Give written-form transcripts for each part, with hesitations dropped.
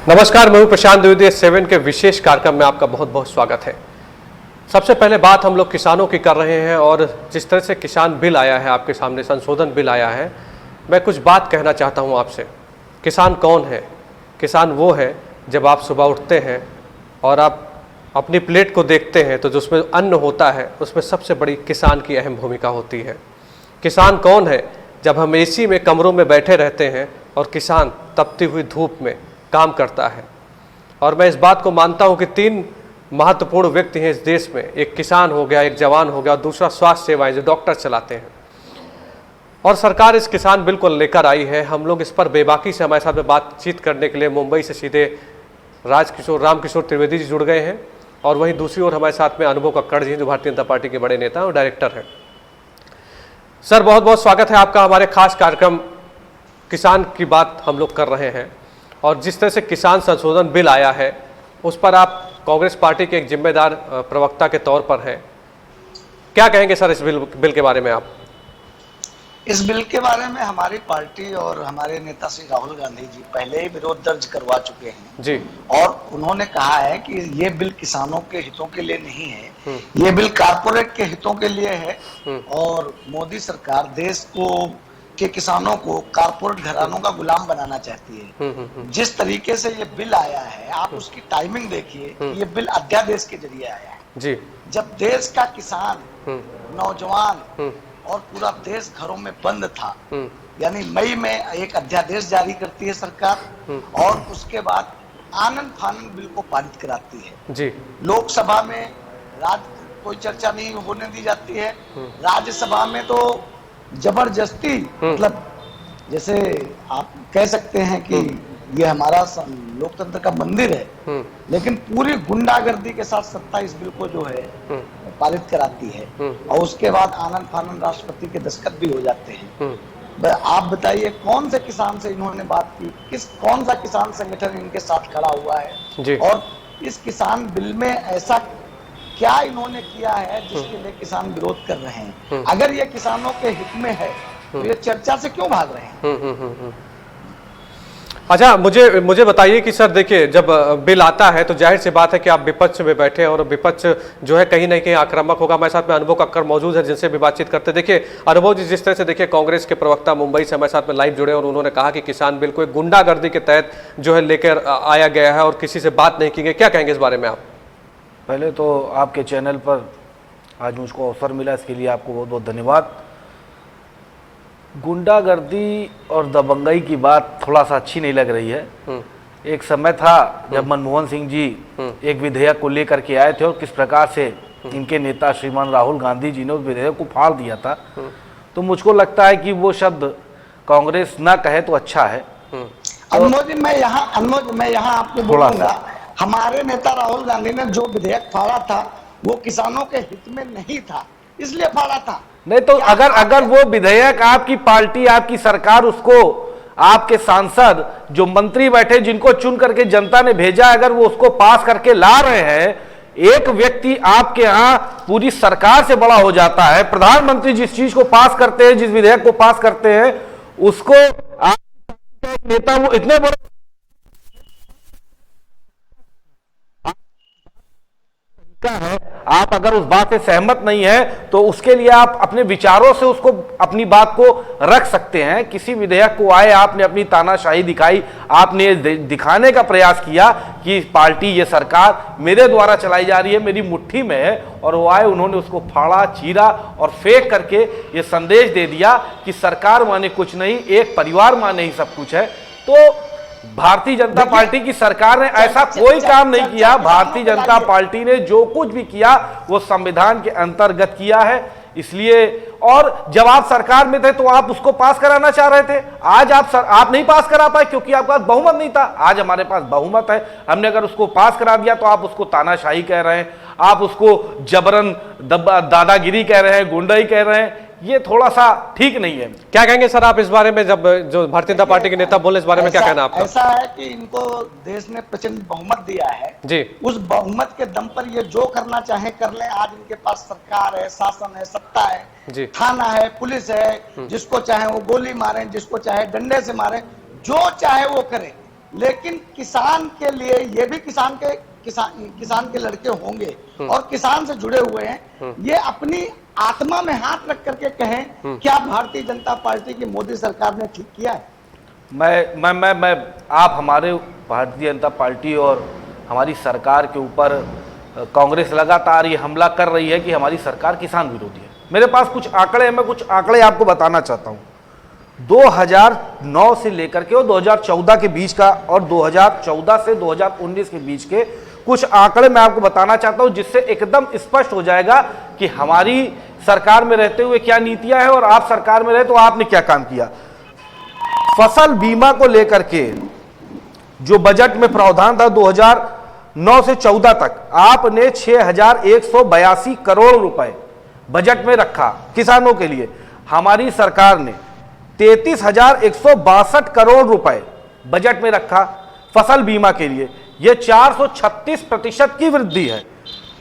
नमस्कार, मैं हूं प्रशांत द्विवेदी। 7 के विशेष कार्यक्रम में आपका बहुत बहुत स्वागत है। सबसे पहले बात हम लोग किसानों की कर रहे हैं और जिस तरह से किसान बिल आया है, आपके सामने संशोधन बिल आया है, मैं कुछ बात कहना चाहता हूं आपसे। किसान कौन है? किसान वो है जब आप सुबह उठते हैं और आप अपनी प्लेट को देखते हैं तो जो उसमें अन्न होता है उसमें सबसे बड़ी किसान की अहम भूमिका होती है। किसान कौन है? जब हम एसी में कमरों में बैठे रहते हैं और किसान तपती हुई धूप में काम करता है। और मैं इस बात को मानता हूं कि 3 महत्वपूर्ण व्यक्ति हैं इस देश में। एक किसान हो गया, एक जवान हो गया और दूसरा स्वास्थ्य सेवाएं जो डॉक्टर चलाते हैं। और सरकार इस किसान बिल को लेकर आई है। हम लोग इस पर बेबाकी से हमारे साथ में बातचीत करने के लिए मुंबई से सीधे रामकिशोर त्रिवेदी जी जुड़ गए हैं और वहीं दूसरी ओर हमारे साथ में अनुभव कक्कड़ जी जो भारतीय जनता पार्टी के बड़े नेता और डायरेक्टर हैं। सर, बहुत बहुत स्वागत है आपका हमारे खास कार्यक्रम किसान की बात हम लोग कर रहे हैं। और जिस तरह से किसान संशोधन बिल आया है उस पर आप कांग्रेस पार्टी के एक जिम्मेदार प्रवक्ता के तौर पर हैं, क्या कहेंगे सर इस बिल के बारे में आप? इस बिल के बारे में हमारी पार्टी और हमारे नेता श्री राहुल गांधी जी पहले ही विरोध दर्ज करवा चुके हैं जी। और उन्होंने कहा है कि ये बिल किसानों के हितों के लिए नहीं है, ये बिल कारपोरेट के हितों के लिए है। और मोदी सरकार देश के किसानों को कारपोरेट घरानों का गुलाम बनाना चाहती है। जिस तरीके से ये बिल आया है, आप उसकी टाइमिंग देखिए। ये बिल अध्यादेश के जरिए आया है जी। जब देश का किसान, नौजवान और पूरा देश घरों में बंद था। यानी मई में एक अध्यादेश जारी करती है सरकार और उसके बाद आनन फानन बिल को पारित कराती है जी। लोकसभा में कोई चर्चा नहीं होने दी जाती है। राज्यसभा में तो जबरदस्ती, मतलब जैसे आप कह सकते हैं कि ये हमारा लोकतंत्र का मंदिर है, लेकिन पूरी गुंडागर्दी के साथ सत्ता इस बिल को जो है पारित कराती है और उसके बाद आनंद फानंद राष्ट्रपति के दस्तखत भी हो जाते हैं। आप बताइए कौन से किसान से इन्होंने बात की, कौन सा किसान संगठन इनके साथ खड़ा हुआ है जी। और इस किसान बिल में ऐसा क्या इन्होंने किया है जिसके लिए किसान विरोध कर रहे हैं? अगर ये किसानों के हित में है तो ये चर्चा से क्यों भाग रहे हैं? अच्छा, मुझे बताइए कि सर देखिए, जब बिल आता है तो जाहिर सी बात है कि आप विपक्ष में बैठे हैं और विपक्ष जो है कहीं ना कहीं आक्रामक होगा। हमारे साथ में अनुभव कक्कड़ मौजूद है जिनसे भी बातचीत करते। देखिए अनुभव जी, जिस तरह से देखिए कांग्रेस के प्रवक्ता मुंबई से हमारे साथ में लाइव जुड़े और उन्होंने कहा कि किसान बिल को एक गुंडागर्दी के तहत जो है लेकर आया गया है और किसी से बात नहीं की गई, क्या कहेंगे इस बारे में आप? पहले तो आपके चैनल पर आज मुझको अवसर मिला, इसके लिए आपको बहुत बहुत धन्यवाद। गुंडागर्दी और दबंगई की बात थोड़ा सा अच्छी नहीं लग रही है। एक समय था जब मनमोहन सिंह जी एक विधेयक को लेकर के आए थे और किस प्रकार से इनके नेता श्रीमान राहुल गांधी जी ने उस विधेयक को फाड़ दिया था। तो मुझको लगता है कि वो शब्द कांग्रेस ना कहे तो अच्छा है। अनमोल जी, मैं यहाँ आपको बोलूंगा, हमारे नेता राहुल गांधी ने जो विधेयक फाड़ा था वो किसानों के हित में नहीं था, इसलिए फाड़ा था। नहीं तो अगर वो विधेयक आपकी पार्टी, आपकी सरकार, उसको आपके सांसद जो मंत्री बैठे जिनको चुन करके जनता ने भेजा, अगर वो उसको पास करके ला रहे हैं, एक व्यक्ति आपके यहाँ पूरी सरकार से बड़ा हो जाता है। प्रधानमंत्री जिस चीज को पास करते हैं, जिस विधेयक को पास करते हैं, उसको आप नेता वो इतने बड़े है, आप अगर उस बात से सहमत नहीं है तो उसके लिए आप अपने विचारों से उसको अपनी बात को रख सकते हैं। किसी विधेयक को आए, आपने अपनी तानाशाही दिखाई, आपने दिखाने का प्रयास किया कि पार्टी, ये सरकार मेरे द्वारा चलाई जा रही है, मेरी मुट्ठी में है, और वो आए, उन्होंने उसको फाड़ा, चीरा और फेंक करके ये संदेश दे दिया कि सरकार माने कुछ नहीं, एक परिवार माने ही सब कुछ है। तो भारतीय जनता पार्टी की सरकार ने ऐसा कोई काम नहीं किया। भारतीय जनता पार्टी ने जो कुछ भी किया वो संविधान के अंतर्गत किया है। इसलिए, और जब आप सरकार में थे तो आप उसको पास कराना चाह रहे थे। आज आप नहीं पास करा पाए क्योंकि आपके पास बहुमत नहीं था। आज हमारे पास बहुमत है, हमने अगर उसको पास करा दिया तो आप उसको तानाशाही कह रहे हैं, आप उसको जबरन दादागिरी कह रहे हैं, गुंडाई कह रहे हैं। ये थोड़ा सा ठीक नहीं है। क्या कहेंगे सर आप इस बारे में? जब जो भारतीय जनता पार्टी के नेता बोले इस बारे में क्या कहना आपका? ऐसा है कि इनको देश ने प्रचंड बहुमत दिया है जी। उस बहुमत के दम पर ये जो करना चाहे कर ले। आज इनके पास सरकार है, शासन है, सत्ता है जी। थाना है, पुलिस है, जिसको चाहे वो गोली मारे, जिसको चाहे डंडे से मारे, जो चाहे वो करे। लेकिन किसान के लिए ये भी किसान के लड़के होंगे और किसान से जुड़े हुए हैं, ये अपनी आत्मा में हाथ रख करके कहें क्या भारतीय जनता पार्टी की मोदी सरकार ने ठीक किया है? मैं आप हमारे भारतीय जनता पार्टी और हमारी सरकार के ऊपर कांग्रेस लगातार ये हमला कर रही है कि हमारी सरकार किसान विरोधी है। मेरे पास कुछ आंकड़े हैं, मैं कुछ आंकड़े आपको बताना चाहता हूं। 2009 से लेकर के और 2014 के बीच का और 2014 से 2019 के बीच के कुछ आंकड़े मैं आपको बताना चाहता हूं, जिससे एकदम स्पष्ट हो जाएगा कि हमारी सरकार में रहते हुए क्या नीतियां हैं और आप सरकार में रहे तो आपने क्या काम किया। फसल बीमा को लेकर के जो बजट में प्रावधान था 2009 से 14 तक, आपने 6182 करोड़ रुपए बजट में रखा किसानों के लिए। हमारी सरकार ने 33,162 करोड़ रुपए बजट में रखा फसल बीमा के लिए। यह 436% की वृद्धि है।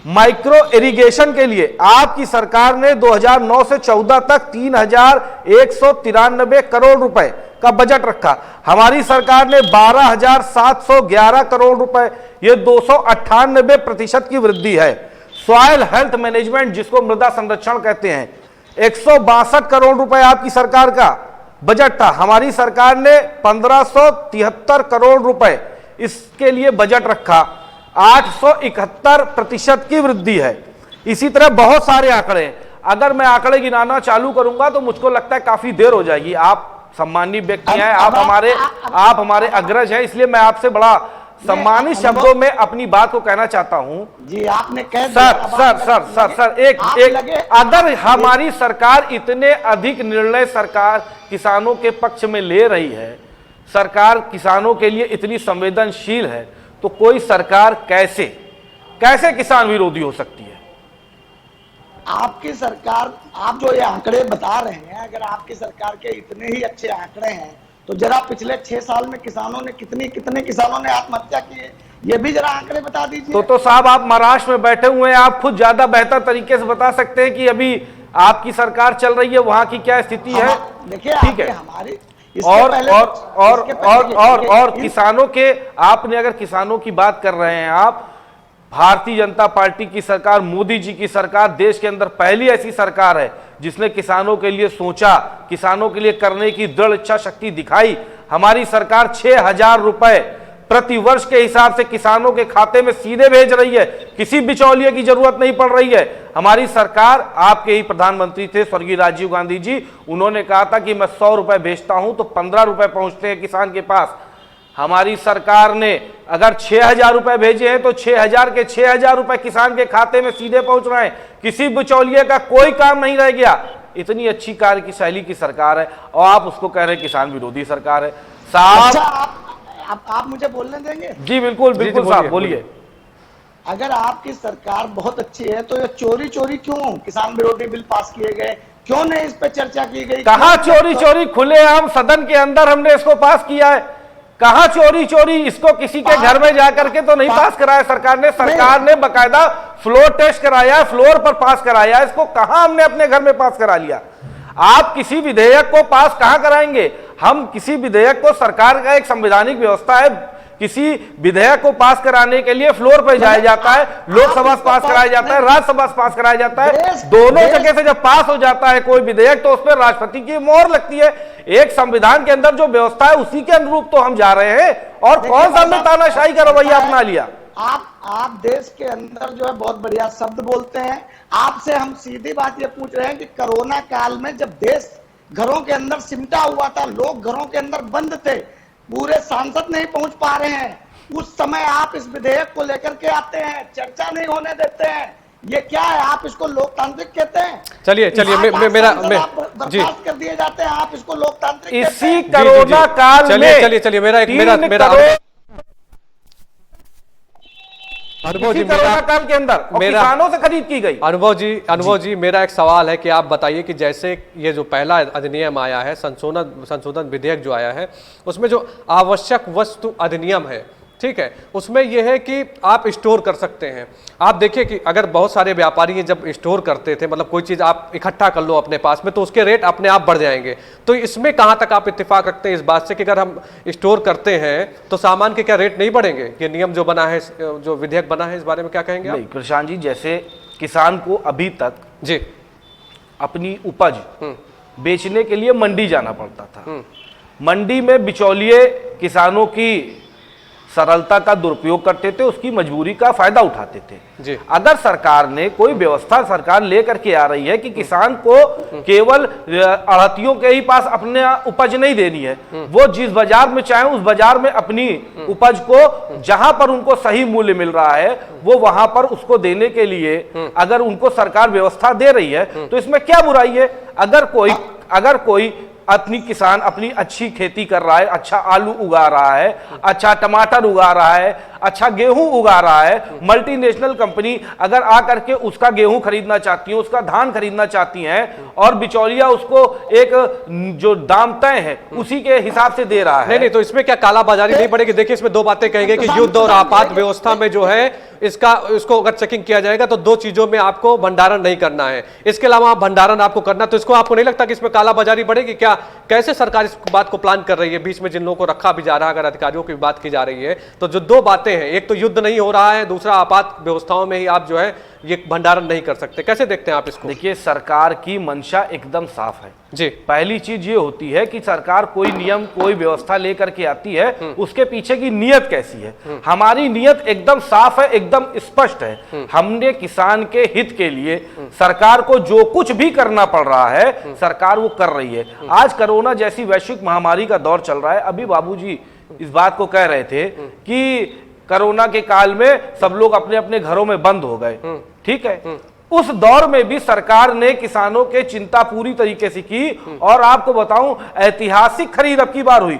माइक्रो इरिगेशन के लिए आपकी सरकार ने 2009 से 14 तक 3,193 करोड़ रुपए का बजट रखा। हमारी सरकार ने 12,711 करोड़ रुपए, यह 298% की वृद्धि है। सॉइल हेल्थ मैनेजमेंट, जिसको मृदा संरक्षण कहते हैं, 162 करोड़ रुपए आपकी सरकार का बजट था। हमारी सरकार ने 1573 करोड़ रुपए इसके लिए बजट रखा। 871% की वृद्धि है। इसी तरह बहुत सारे आंकड़े हैं। अगर मैं आंकड़े गिनाना चालू करूंगा तो मुझको लगता है काफी देर हो जाएगी। आप सम्मानीय व्यक्ति हैं, आप हमारे अग्रज हैं, इसलिए मैं आपसे बड़ा सम्मानित शब्दों में अपनी बात को कहना चाहता हूं। जी आपने कह सर एक अगर हमारी सरकार इतने अधिक निर्णय सरकार किसानों के पक्ष में ले रही है, सरकार किसानों के लिए इतनी संवेदनशील है, तो कोई सरकार कैसे किसान विरोधी हो सकती है? आपकी सरकार, आप जो ये आंकड़े बता रहे हैं, अगर आपकी सरकार के इतने ही अच्छे आंकड़े हैं तो जरा पिछले 6 साल में किसानों ने कितने किसानों ने आत्महत्या की है, ये भी जरा आंकड़े बता दीजिए। तो साहब आप महाराष्ट्र में बैठे हुए हैं, आप खुद ज्यादा बेहतर तरीके से बता सकते हैं कि अभी आपकी सरकार चल रही है, वहां की क्या स्थिति है। देखिए ठीक है, हमारी और किसानों के, आपने अगर किसानों की बात कर रहे हैं, आप भारतीय जनता पार्टी की सरकार, मोदी जी की सरकार देश के अंदर पहली ऐसी सरकार है जिसने किसानों के लिए सोचा, किसानों के लिए करने की दृढ़ इच्छा शक्ति दिखाई। हमारी सरकार 6,000 रुपए प्रति वर्ष के हिसाब से किसानों के खाते में सीधे भेज रही है, किसी बिचौलिए की जरूरत नहीं पड़ रही है। हमारी सरकार, आपके ही प्रधानमंत्री थे स्वर्गीय राजीव गांधी जी, उन्होंने कहा था कि मैं 100 रुपए भेजता हूं तो 15 रुपए पहुंचते हैं किसान के पास। हमारी सरकार ने अगर 6,000 रुपए भेजे हैं तो 6,000 के 6,000 रुपए किसान के खाते में सीधे पहुंच रहे हैं, किसी बिचौलिए का कोई काम नहीं रह गया। इतनी अच्छी कार्य की शैली की सरकार है और आप उसको कह रहे हैं किसान विरोधी सरकार है। साहब अच्छा, आप मुझे बोलने देंगे? जी बिल्कुल साहब बोलिए। अगर आपकी सरकार बहुत अच्छी है तो ये चोरी क्यों किसान विरोधी बिल पास किए गए, क्यों नहीं इस पे चर्चा की गई? कहां चोरी खुलेआम सदन के अंदर हमने इसको पास किया है? कहां चोरी इसको किसी के घर में जाकर के तो नहीं पास कराया सरकार ने बकायदा फ्लोर टेस्ट कराया, फ्लोर पर पास कराया। इसको कहां हमने अपने घर में पास करा लिया? आप किसी विधेयक को पास कहां कराएंगे? हम किसी विधेयक को, सरकार का एक संवैधानिक व्यवस्था है, किसी विधेयक को पास कराने के लिए फ्लोर पर जाया जाता है, लोकसभा से पास कराया जाता है, राज्यसभा से पास कराया जाता है। दोनों जगह से जब पास हो जाता है कोई विधेयक तो उस पर राष्ट्रपति की मोहर लगती है। एक संविधान के अंदर जो व्यवस्था है उसी के अनुरूप तो हम जा रहे हैं, और कौन सा हमने तानाशाही का रवैया अपना लिया? आप देश के अंदर जो है बहुत बढ़िया शब्द बोलते हैं। आपसे हम सीधी बात ये पूछ रहे हैं कि कोरोना काल में जब देश घरों के अंदर सिमटा हुआ था, लोग घरों के अंदर बंद थे, पूरे सांसद नहीं पहुंच पा रहे हैं, उस समय आप इस विधेयक को लेकर के आते हैं, चर्चा नहीं होने देते हैं। ये क्या है? आप इसको लोकतांत्रिक कहते हैं? चलिए मेरा बर्खास्त कर दिए जाते हैं, आप इसको लोकतांत्रिक इसी कोरोना काल में चलिए मेरा अनुभव जी, काल के अंदर किसानों से खरीद की गई। अनुभव जी मेरा एक सवाल है कि आप बताइए कि जैसे ये जो पहला अधिनियम आया है, संशोधन विधेयक जो आया है, उसमें जो आवश्यक वस्तु अधिनियम है ठीक है, उसमें यह है कि आप स्टोर कर सकते हैं। आप देखिए कि अगर बहुत सारे व्यापारी जब स्टोर करते थे, मतलब कोई चीज़ आप इकट्ठा कर लो अपने पास में, तो उसके रेट अपने आप बढ़ जाएंगे। तो इसमें कहाँ तक आप इत्तेफाक रखते हैं इस बात से कि अगर हम स्टोर करते हैं तो सामान के क्या रेट नहीं बढ़ेंगे? ये नियम जो बना है, जो विधेयक बना है, इस बारे में क्या कहेंगे आप? नहीं कृष्ण जी, जैसे किसान को अभी तक जी अपनी उपज बेचने के लिए मंडी जाना पड़ता था। मंडी में बिचौलिए किसानों की सरलता का दुरुपयोग करते थे, उसकी मजबूरी का फायदा उठाते थे। जी। अगर सरकार ने कोई व्यवस्था सरकार लेकर के आ रही है कि किसान को केवल आढ़तियों के ही पास अपने उपज नहीं देनी है, वो जिस बाजार में चाहे उस बाजार में अपनी उपज को जहां पर उनको सही मूल्य मिल रहा है वो वहां पर उसको देने के लिए अगर उनको सरकार व्यवस्था दे रही है तो इसमें क्या बुराई है? अगर कोई अपनी किसान अपनी अच्छी खेती कर रहा है, अच्छा आलू उगा रहा है, अच्छा टमाटर उगा रहा है, अच्छा गेहूं उगा रहा है, मल्टीनेशनल कंपनी अगर आकर के उसका गेहूं खरीदना चाहती है, उसका धान खरीदना चाहती हैं और बिचौलिया उसको एक जो दाम तय है उसी के हिसाब से दे रहा है। नहीं, तो इसमें क्या कालाबाजारी नहीं बढ़ेगी? देखिए, इसमें दो बातें कहेंगे कि युद्ध और आपात व्यवस्था में जो है इसको अगर चेकिंग किया जाएगा तो दो चीजों में आपको भंडारण नहीं करना है, इसके अलावा आप भंडारण आपको करना, तो इसको आपको नहीं लगता कि इसमें कालाबाजारी बढ़ेगी क्या? कैसे सरकार इस बात को प्लान कर रही है? बीच में जिन लोगों को रखा भी जा रहा है, अगर अधिकारियों की बात की जा रही है, तो जो दो बातें हैं, एक तो युद्ध नहीं हो रहा है, दूसरा आपात व्यवस्थाओं में ही आप जो है ये भंडारण नहीं कर सकते। कैसे देखते हैं आप इसको? देखिए, सरकार की मंशा एकदम साफ है जी। पहली चीज ये होती है कि सरकार कोई नियम कोई व्यवस्था लेकर के आती है, उसके पीछे की नियत कैसी है। हमारी नियत एकदम साफ है, एकदम स्पष्ट है। हमने किसान के हित के लिए सरकार को जो कुछ भी करना पड़ रहा है सरकार वो कर रही है। आज कोरोना जैसी वैश्विक महामारी का दौर चल रहा है। अभी बाबूजी इस बात को कह रहे थे कि कोरोना के काल में सब लोग अपने अपने घरों में बंद हो गए, ठीक है। उस दौर में भी सरकार ने किसानों के चिंता पूरी तरीके से की और आपको बताऊं ऐतिहासिक खरीद अब की बार हुई।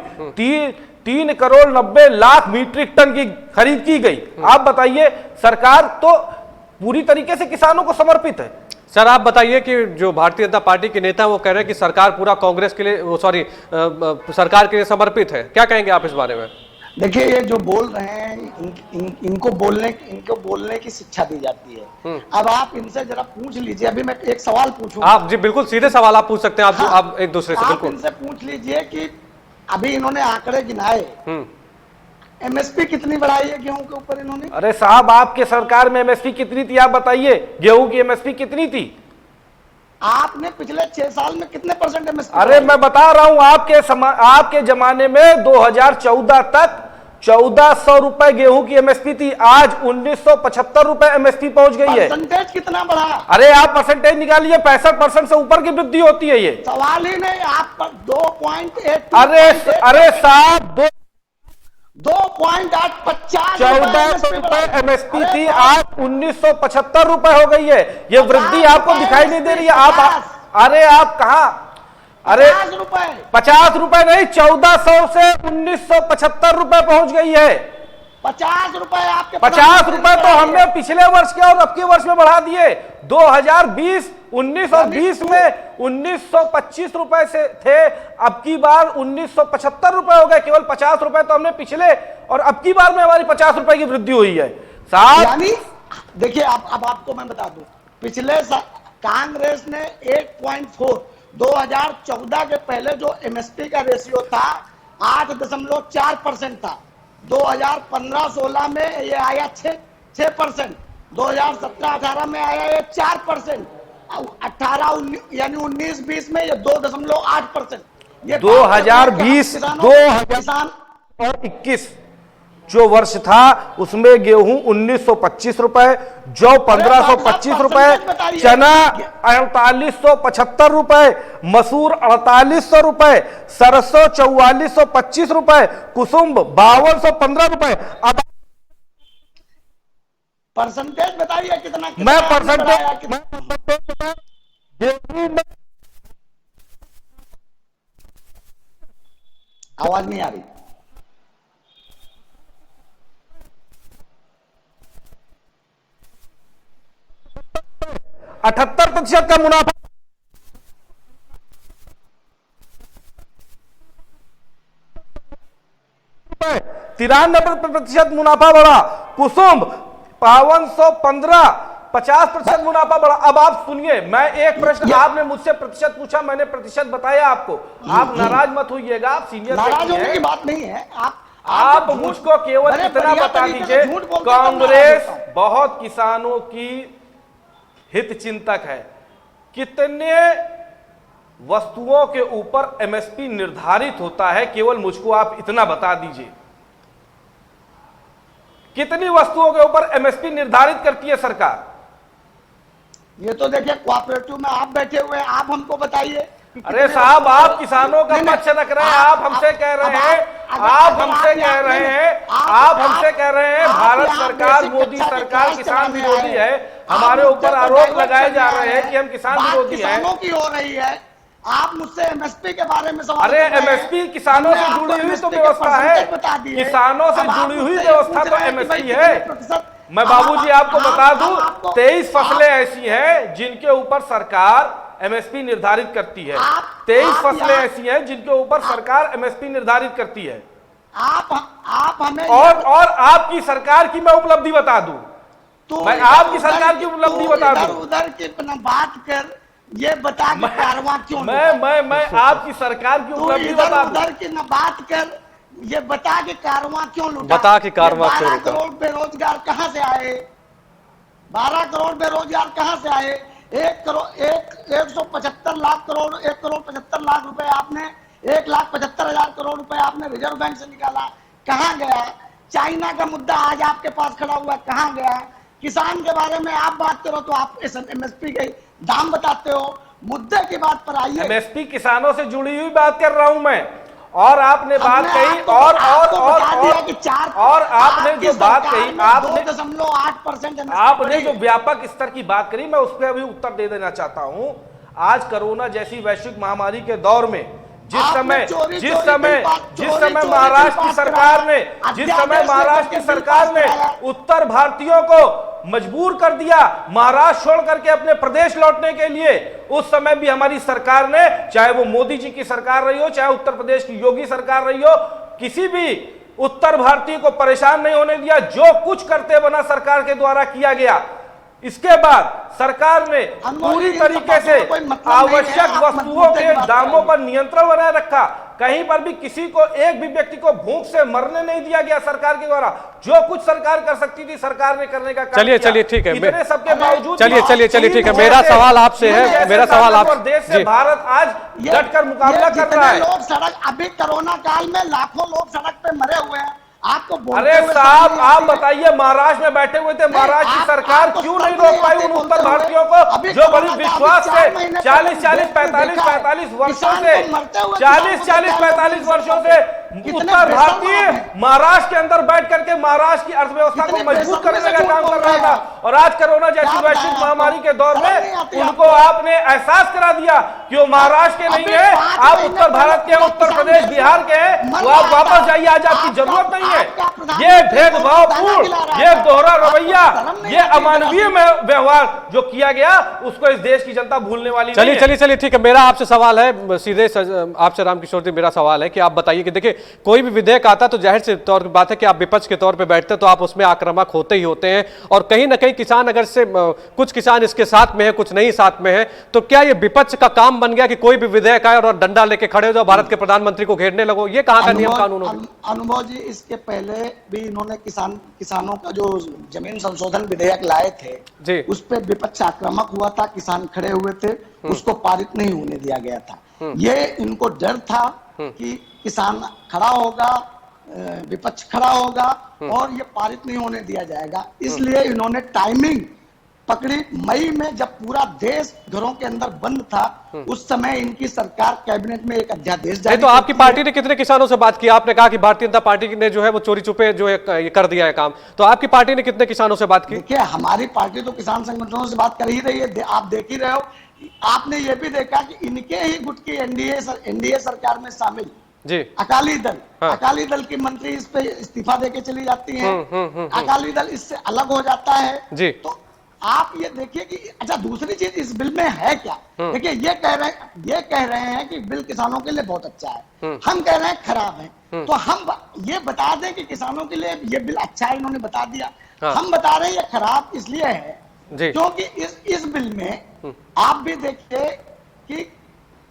3 करोड़ 90 लाख मीट्रिक टन की खरीद की गई। आप बताइए, सरकार तो पूरी तरीके से किसानों को समर्पित है। सर आप बताइए कि जो भारतीय जनता पार्टी के नेता वो कह रहे हैं कि सरकार पूरा कांग्रेस के लिए, सरकार के लिए समर्पित है, क्या कहेंगे आप इस बारे में? देखिए, ये जो बोल रहे हैं इनको बोलने की शिक्षा दी जाती है। अब आप इनसे जरा पूछ लीजिए, अभी मैं एक सवाल पूछूंगा। आप जी बिल्कुल सीधे सवाल आप पूछ सकते हैं, आप एक दूसरे से बिल्कुल इनसे पूछ लीजिए कि अभी इन्होंने आंकड़े गिनाए, एमएसपी कितनी बढ़ाई है गेहूं के ऊपर इन्होंने? अरे साहब, आपके सरकार में एमएसपी कितनी थी आप बताइए? गेहूं की एमएसपी कितनी थी? आपने पिछले 6 साल में कितने % एमएसपी? अरे मैं बता रहा हूं, आपके जमाने में 2014 तक 1400 रुपए गेहूं की एमएसपी थी। आज 1975 रुपए एमएसपी पहुंच गई है। परसेंटेज कितना बढ़ा? अरे आप परसेंटेज निकालिए, 65% से ऊपर की वृद्धि होती है ये। सवाल ही नहीं, आप 2.8। अरे साहब, 2.8 50 1400 रुपए एमएसपी थी, आज 1975 रुपए हो गई है। ये वृद्धि आपको दिखाई नहीं दे रही है? आप कहा? अरे 50 रुपए नहीं, 1400 से 1975 रुपए पहुंच गई है। 50 रुपए आपके 50 रुपए तो हमने पिछले वर्ष के और अब के वर्ष में बढ़ा दिए। 2020, 19 और 20 में 1925 रुपए से थे, अब की बार 1975 रुपए हो गए। केवल 50 रुपए तो हमने पिछले और अब की बार में हमारी 50 रुपए की वृद्धि हुई है साहब। यानी देखिए, अब आपको मैं बता दूं, पिछले कांग्रेस ने 8.4, 2014 के पहले जो एमएसपी का रेशियो था 8.4% था। 2015-16 में ये आया 6%, 2017-18 में आया ये 4%, 18-19 यानी 19-20 में ये 2.8%। ये 2020 और 21 जो वर्ष था उसमें गेहूं 1925 रुपए, जौ 1525 रुपए, चना 4875 रुपए, मसूर 4800 रुपए, सरसों 4425 रुपए, कुसुम्ब 5215 रुपए। अब परसेंटेज बताइए कितना? मैं परसेंटेज गेहूं में आवाज नहीं आ रही। 78% का मुनाफा। 93% मुनाफा बढ़ा, कुसुम 5215 50% मुनाफा बढ़ा। अब आप सुनिए, मैं एक प्रश्न, आपने मुझसे प्रतिशत पूछा, मैंने प्रतिशत बताया आपको, आप नाराज मत होइएगा, आप सीनियर नाराज होने की बात नहीं है। आप मुझको केवल इतना बता दीजिए, कांग्रेस बहुत किसानों की हित चिंतक है, कितने वस्तुओं के ऊपर एमएसपी निर्धारित होता है, केवल मुझको आप इतना बता दीजिए, कितनी वस्तुओं के ऊपर एमएसपी निर्धारित करती है सरकार? ये तो देखिए कोऑपरेटिव में आप बैठे हुए हैं, आप हमको बताइए। अरे साहब, आप किसानों का पक्ष रख रहे हैं, आप हमसे कह रहे हैं, आप हमसे कह रहे हैं, आप हमसे कह रहे हैं भारत सरकार, मोदी सरकार किसान विरोधी है, हमारे ऊपर आरोप लगाए जा रहे हैं कि हम किसान विरोधी हैं। किसानों की हो रही है, आप मुझसे एमएसपी के बारे में सवाल। अरे एमएसपी किसानों से जुड़ी हुई तो व्यवस्था है, किसानों से जुड़ी हुई व्यवस्था तो एमएसपी है। मैं बाबूजी आपको बता दूं, 23 फसलें ऐसी हैं जिनके ऊपर सरकार एमएसपी निर्धारित करती है, 23 फसलें ऐसी हैं जिनके ऊपर सरकार एमएसपी निर्धारित करती है। आप हमें और आपकी सरकार की मैं उपलब्धि बता दूं, तो मैं आपकी सरकार की उपलब्धि बता दूं, उधर की बात कर, ये बता के कारवां क्यों? मैं आपकी सरकार की उपलब्धि बता दूं, उधर की न बात कर, ये बता के कारवां क्यों लूटा? बता के कारवां क्यों लूटा? 12 करोड़ बेरोजगार कहां से आए? 12 करोड़ बेरोजगार कहां से आए? 175 लाख करोड़, 1 करोड़ 75 लाख रुपए आपने, 1,75,000 करोड़ रुपए आपने रिजर्व बैंक से निकाला, कहां गया? चाइना का मुद्दा आज आपके पास खड़ा हुआ, कहां गया? किसान के बारे में आप बात करो तो आप एमएसपी के दाम बताते हो, मुद्दे की बात पर आइए। एमएसपी किसानों से जुड़ी हुई बात कर रहा हूं मैं, और आपने बात कही, और आपने जो बात कही, आपने 2.8% आपने जो व्यापक स्तर की बात करी, मैं उस पर अभी उत्तर दे देना चाहता हूं। आज कोरोना जैसी वैश्विक महामारी के दौर में जिस समय महाराष्ट्र की सरकार ने उत्तर भारतीयों को मजबूर कर दिया महाराष्ट्र छोड़ करके अपने प्रदेश लौटने के लिए, उस समय भी हमारी सरकार ने, चाहे वो मोदी जी की सरकार रही हो, चाहे उत्तर प्रदेश की योगी सरकार रही हो, किसी भी उत्तर भारतीय को परेशान नहीं होने दिया। जो कुछ करते बना सरकार के द्वारा किया गया। इसके बाद सरकार ने पूरी तरीके से आवश्यक वस्तुओं के दामों पर नियंत्रण बनाए रखा। कहीं पर भी किसी को, एक भी व्यक्ति को भूख से मरने नहीं दिया गया सरकार के द्वारा। जो कुछ सरकार कर सकती थी सरकार ने करने का काम चलिए किया। चलिए ठीक है, इतने सबके बावजूद चलिए ठीक है, मेरा सवाल आपसे है, मेरा सवाल आप, देश से भारत आज डटकर मुकाबला कर रहा है। लोग सड़क, अभी कोरोना काल में लाखों लोग सड़क पे मरे हुए हैं, आपको अरे साहब आप बताइए, महाराष्ट्र में बैठे हुए थे, महाराष्ट्र की सरकार क्यों नहीं रोक पाई उन उत्तर भारतीयों को जो बड़ी विश्वास से 40-45 वर्षों से 40-45 वर्षों से उत्तर भारतीय महाराष्ट्र के अंदर बैठ करके महाराष्ट्र की अर्थव्यवस्था को मजबूत करने का काम कर रहा था। और आज कोरोना जैसी वैश्विक महामारी के दौर में उनको आपने एहसास करा दिया कि वो महाराष्ट्र के नहीं है, आप उत्तर भारत के, उत्तर प्रदेश बिहार के हैं, वो आप वापस जाइए, आज आपकी जरूरत नहीं है। ये भेदभावपूर्ण, ये दोहरा रवैया, ये अमानवीय व्यवहार जो किया गया, उसको इस देश की जनता भूलने वाली नहीं है। चलिए ठीक है, मेरा आपसे सवाल है, सीधे आपसे रामकिशोर जी, मेरा सवाल है कि आप बताइए कि देखिए कोई भी विधेयक आता तो जाहिर से तौर पर बात है कि आप विपक्ष के तौर पे बैठते तो आप उसमें आक्रामक होते ही होते हैं, और कहीं ना कहीं किसान अगर से कुछ किसान इसके साथ में है, कुछ नहीं साथ में है, तो क्या ये विपक्ष का काम बन गया कि कोई भी विधेयक आए और डंडा लेके खड़े हो जाओ, भारत के प्रधानमंत्री को घेरने लगो? ये कहां का नियम कानून हो? अनुभव जी, इसके पहले भी इन्होंने किसानों का जो जमीन संशोधन विधेयक लाए थे जी, उस पर विपक्ष आक्रामक हुआ था, किसान खड़े हुए थे, उसको पारित नहीं होने दिया गया था। ये इनको डर था कि किसान खड़ा होगा, विपक्ष खड़ा होगा और ये पारित नहीं होने दिया जाएगा, इसलिए इन्होंने टाइमिंग पकड़ी। मई में जब पूरा देश घरों के अंदर बंद था, उस समय इनकी सरकार कैबिनेट में एक अध्यादेश जारी। तो आपकी पार्टी ने कितने किसानों से बात की? आपने कहा कि भारतीय जनता पार्टी ने जो है वो चोरी छुपे जो है ये कर दिया है काम, तो आपकी पार्टी ने कितने किसानों से बात की? देखिए, हमारी पार्टी तो किसान संगठनों से बात कर ही रही है, आप देख ही रहे हो। आपने ये भी देखा कि इनके ही गुट की एनडीए सरकार में शामिल जी अकाली दल, अकाली दल की मंत्री इस पे इस्तीफा देके चली जाती हैं, अकाली दल इससे अलग हो जाता है जी। तो आप ये देखिए कि अच्छा दूसरी चीज इस बिल में है क्या। देखिए ये कह रहे हैं कि बिल किसानों के लिए बहुत अच्छा है, हम कह रहे हैं खराब है। तो हम ये बता दें कि किसानों के लिए ये बिल अच्छा है, इन्होंने बता दिया। हाँ। हम बता रहे हैं ये खराब इसलिए है जी। क्योंकि इस बिल में आप भी देखिए कि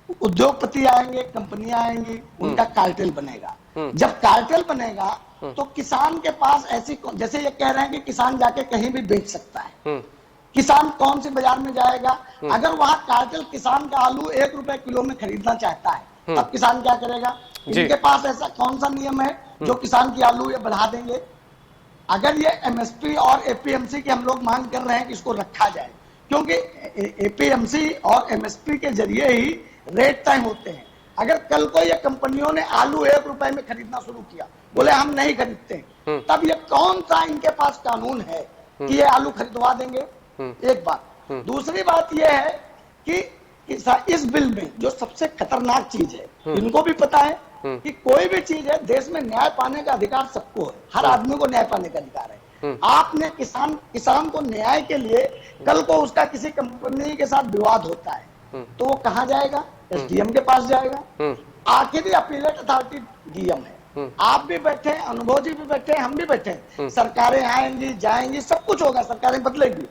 उद्योगपति आएंगे, कंपनियां आएंगी, उनका कार्टेल बनेगा। जब कार्टेल बनेगा तो किसान के पास ऐसी, जैसे ये कह रहे हैं कि किसान जाके कहीं भी बेच सकता है, किसान कौन सी बाजार में जाएगा। अगर वहां कार्टेल किसान का आलू 1 रुपए किलो में खरीदना चाहता है तब किसान क्या करेगा। इनके पास ऐसा कौन सा नियम है जो किसान की आलू ये बढ़ा देंगे। अगर ये एमएसपी और एपीएमसी की हम लोग मांग कर रहे हैं कि इसको रखा जाए, क्योंकि एपीएमसी और एमएसपी के जरिए ही रेट तय होते हैं। अगर कल को ये कंपनियों ने आलू 1 रुपए में खरीदना शुरू किया, बोले हम नहीं खरीदते, तब ये कौन सा इनके पास कानून है कि ये आलू खरीदवा देंगे। एक बात। दूसरी बात ये है कि इस बिल में जो सबसे खतरनाक चीज है, इनको भी पता है कि कोई भी चीज है देश में न्याय पाने का अधिकार सबको है, हर आदमी को न्याय पाने का अधिकार है। आपने किसान को न्याय के लिए, कल को उसका किसी कंपनी के साथ विवाद होता है तो वो कहां जाएगा, एसडीएम के पास जाएगा। आखिर अपीलेट अथॉरिटी डीएम है, आप भी बैठे, अनुभव जी भी बैठे, हम भी बैठे, सरकारें आएंगी जाएंगी, सब कुछ होगा, सरकारें बदलेगी,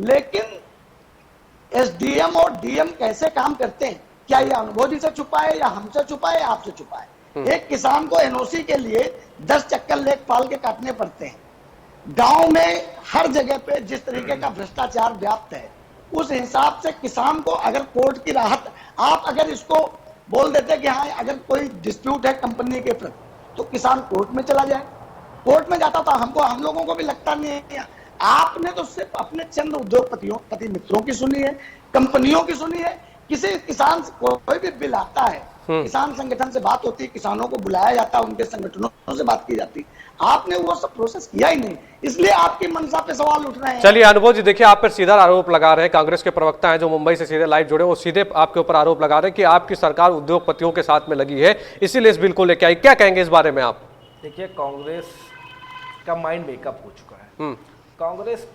लेकिन एसडीएम और डीएम कैसे काम करते हैं, क्या ये अनुभव जी से छुपा है या हमसे छुपा है या आपसे छुपा है। एक किसान को एनओसी के लिए 10 चक्कर लेखपाल के काटने पड़ते हैं। गांव में हर जगह पे जिस तरीके का भ्रष्टाचार व्याप्त है, उस हिसाब से किसान को अगर कोर्ट की राहत, आप अगर इसको बोल देते कि हाँ अगर कोई डिस्प्यूट है कंपनी के प्रति तो किसान कोर्ट में चला जाए, कोर्ट में जाता था, हम लोगों को भी लगता नहीं है। आपने तो सिर्फ अपने चंद उद्योगपतियों पति मित्रों की सुनी है, कंपनियों की सुनी है। किसी किसान कोई भी बिल आता है, किसान संगठन से बात होती है, किसानों को बुलाया जाता है, उनके संगठनों से बात की जाती, आपने वो सब प्रोसेस किया ही नहीं, इसलिए आपकी मंशा पे सवाल उठ रहे हैं। चलिए अनुभव जी, देखिए आप पर सीधा आरोप लगा रहे हैं, कांग्रेस के प्रवक्ता हैं जो मुंबई से सीधे लाइव जुड़े, वो सीधे आपके ऊपर आरोप लगा रहे हैं कि आपकी सरकार उद्योगपतियों के साथ में लगी है, इसीलिए इस बिल को लेकर आई। क्या कहेंगे इस बारे में आप। देखिए कांग्रेस का माइंड मेकअप हो चुका है। कांग्रेस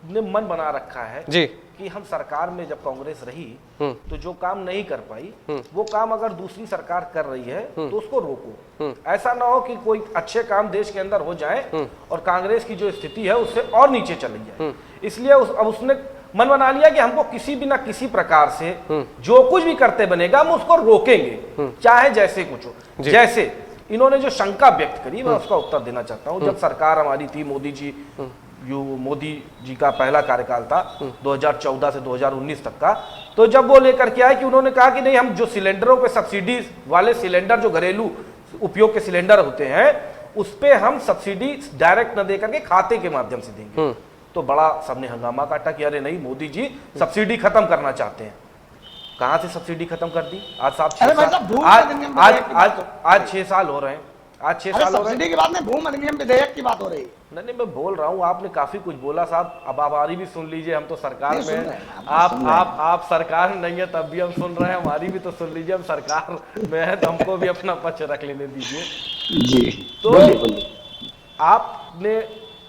ने मन बना रखा है जी कि हम सरकार में जब कांग्रेस रही तो जो काम नहीं कर पाई वो काम अगर दूसरी सरकार कर रही है तो उसको रोको। ऐसा ना हो कि कोई अच्छे काम देश के अंदर हो जाए और कांग्रेस की जो स्थिति है उससे और नीचे चली जाए। इसलिए अब उसने मन बना लिया कि हमको किसी भी ना किसी प्रकार से जो कुछ भी करते बनेगा हम उसको रोकेंगे, चाहे जैसे कुछ हो। जैसे इन्होंने जो शंका व्यक्त करी मैं उसका उत्तर देना चाहता हूँ। जब सरकार हमारी थी, मोदी जी का पहला कार्यकाल था 2014 से 2019 तक का, तो जब वो लेकर के आए कि उन्होंने कहा कि नहीं हम जो सिलेंडरों पे सब्सिडी वाले सिलेंडर, जो घरेलू उपयोग के सिलेंडर होते हैं उस पे हम सब्सिडी डायरेक्ट न देकर के खाते के माध्यम से देंगे। तो बड़ा सबने हंगामा काटा कि अरे नहीं मोदी जी सब्सिडी खत्म करना चाहते हैं। कहां से सब्सिडी खत्म कर दी? आज साहब आज 6 साल हो रहे हैं, आज 6 साल हो रहे हैं। के बाद में भूमि अधिनियम विधेयक की बात हो रही है। नहीं मैं बोल रहा हूँ, आपने काफी कुछ बोला साहब, अब हमारी भी सुन लीजिए, हम तो सरकार में हैं, आप सरकार नहीं है तब भी हम सुन रहे हैं, हमारी भी तो सुन लीजिए, हम सरकार में है तो हमको भी अपना पक्ष रख लेने दीजिए जी। तो आपने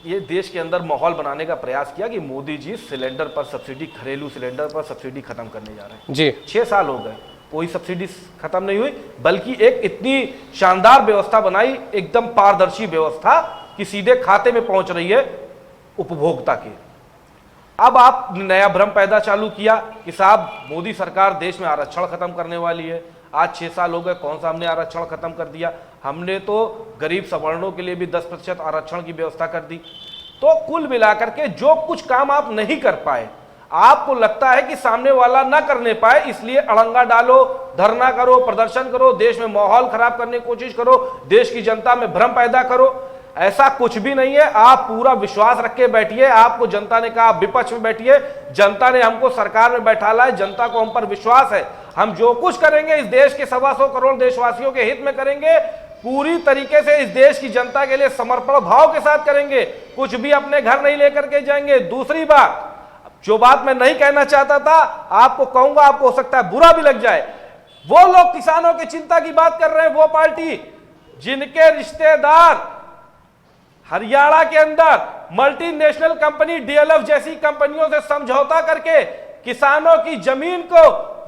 ये देश के अंदर माहौल बनाने का प्रयास किया कि मोदी जी सिलेंडर पर सब्सिडी, घरेलू सिलेंडर पर सब्सिडी खत्म करने जा रहे हैं जी। 6 साल हो गए, कोई सब्सिडी खत्म नहीं हुई, बल्कि एक इतनी शानदार व्यवस्था बनाई, एकदम पारदर्शी व्यवस्था कि सीधे खाते में पहुंच रही है उपभोक्ता के। अब आप नया भ्रम पैदा चालू किया कि साहब मोदी सरकार देश में आरक्षण खत्म करने वाली है। आज 6 साल हो गए, कौन सा हमने आरक्षण खत्म कर दिया? हमने तो गरीब सवर्णों के लिए भी 10% आरक्षण की व्यवस्था कर दी। तो कुल मिलाकर के जो कुछ काम आप नहीं कर पाए, आपको लगता है कि सामने वाला ना करने पाए, इसलिए अड़ंगा डालो, धरना करो, प्रदर्शन करो, देश में माहौल खराब करने की कोशिश करो, देश की जनता में भ्रम पैदा करो। ऐसा कुछ भी नहीं है। आप पूरा विश्वास रख के बैठिए, आपको जनता ने कहा विपक्ष में बैठिए, जनता ने हमको सरकार में बैठाला है, जनता को हम पर विश्वास है, हम जो कुछ करेंगे इस देश के 125 करोड़ देशवासियों के हित में करेंगे, पूरी तरीके से इस देश की जनता के लिए समर्पण भाव के साथ करेंगे, कुछ भी अपने घर नहीं लेकर के जाएंगे। दूसरी बात, जो बात मैं नहीं कहना चाहता था आपको कहूंगा, आपको हो सकता है बुरा भी लग जाए, वो लोग किसानों की चिंता की बात कर रहे हैं, वो पार्टी जिनके रिश्तेदार हरियाणा के अंदर मल्टीनेशनल कंपनी डीएलएफ जैसी कंपनियों से समझौता करके किसानों की जमीन को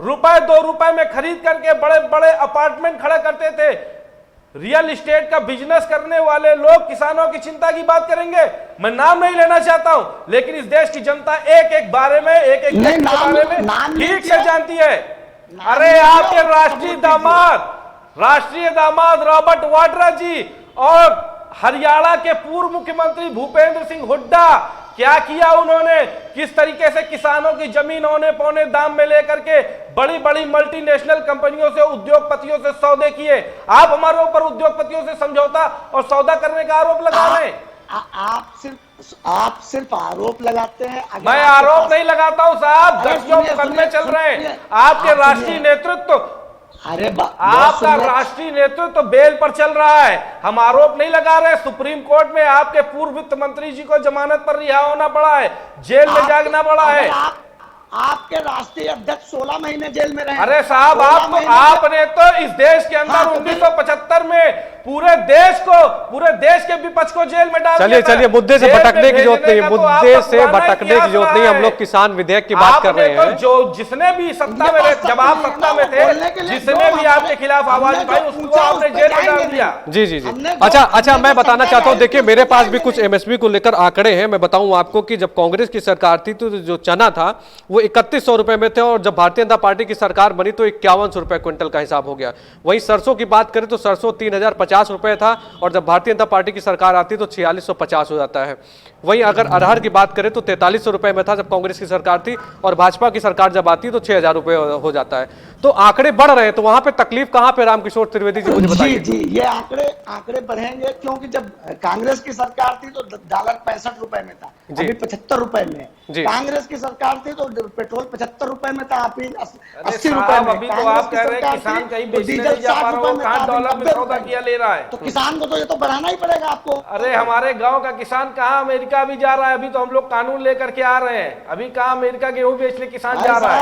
₹2 में खरीद करके बड़े बड़े अपार्टमेंट खड़े करते थे। रियल एस्टेट का बिजनेस करने वाले लोग किसानों की चिंता की बात करेंगे। मैं नाम नहीं लेना चाहता हूं, लेकिन इस देश की जनता एक एक बारे में, एक एक के बारे में ठीक से जानती है। अरे आपके राष्ट्रीय दामाद रॉबर्ट वाड्रा जी और हरियाणा के पूर्व मुख्यमंत्री भूपेंद्र सिंह हुड्डा, क्या किया उन्होंने, किस तरीके से किसानों की जमीन औने पौने दाम में लेकर के बड़ी बड़ी मल्टीनेशनल कंपनियों से, उद्योगपतियों से सौदे किए। आप हमारे ऊपर उद्योगपतियों से समझौता और सौदा करने का आरोप लगा रहे हैं। आप सिर्फ आरोप लगाते हैं। मैं आरोप नहीं लगाता हूं साहब, दर्जनों मुकदमे चल रहे हैं। आपके राष्ट्रीय नेतृत्व, आपका राष्ट्रीय नेतृत्व तो बेल पर चल रहा है। हम आरोप नहीं लगा रहे। सुप्रीम कोर्ट में आपके पूर्व वित्त मंत्री जी को जमानत पर रिहा होना पड़ा है, जेल में जागना पड़ा है। आपके राष्ट्रीय अध्यक्ष 16 महीने जेल में रहे। अरे साहब, आपने तो इस देश के अंदर 1975 में पूरे देश के विपक्ष को जेल में डाल दिया। चलिए मुद्दे से भटकने की जरूरत नहीं है, मुद्दे से भटकने की जरूरत नहीं। हम लोग किसान विधेयक की बात कर रहे हैं। जो जिसने भी सत्ता में, जब आप सत्ता में थे, जिसने भी आपके खिलाफ आवाज उठाई उसको आपने जेल में डाल दिया। जी जी जी। अच्छा, मैं बताना चाहता हूँ, देखिए मेरे पास भी कुछ एमएसपी को लेकर आंकड़े हैं। मैं बताऊं आपको कि जब कांग्रेस की सरकार थी तो जो चना था वो 3100 रुपए में थे, और जब भारतीय जनता पार्टी की सरकार बनी तो 5100 रुपए क्विंटल का हिसाब हो गया। वहीं सरसों की बात करें तो सरसों 3050 रुपए था, और जब भारतीय जनता पार्टी की सरकार आती तो 4650 हो जाता है। वहीं अगर अरहर की बात करें तो 4300 रुपए में था जब कांग्रेस की सरकार थी, और भाजपा की सरकार जब आती तो 6000 रुपए हो जाता है। तो आंकड़े बढ़ रहे हैं, तो वहां पे तकलीफ कहां पे रामकिशोर त्रिवेदी जी, मुझे बताइए। जी, ये आंकड़े बढ़ेंगे, क्योंकि जब कांग्रेस की सरकार थी तो डॉलर 65 रुपए में था, अभी 75 रुपए में। कांग्रेस की सरकार थी तो पेट्रोल 75 रुपए में था, अभी 80 रुपए में। अभी तो आप कह रहे हैं किसान कहीं बेचने नहीं जा पा रहा, कहां डॉलर में सौदा किया ले रहा है। तो किसान को तो ये तो बढ़ाना ही पड़ेगा आपको। अरे हमारे गांव का किसान कहां अमेरिका भी जा रहा है? अभी तो हम लोग कानून लेकर के आ रहे हैं, अभी कहां अमेरिका गेहूं बेचने किसान जा रहा है?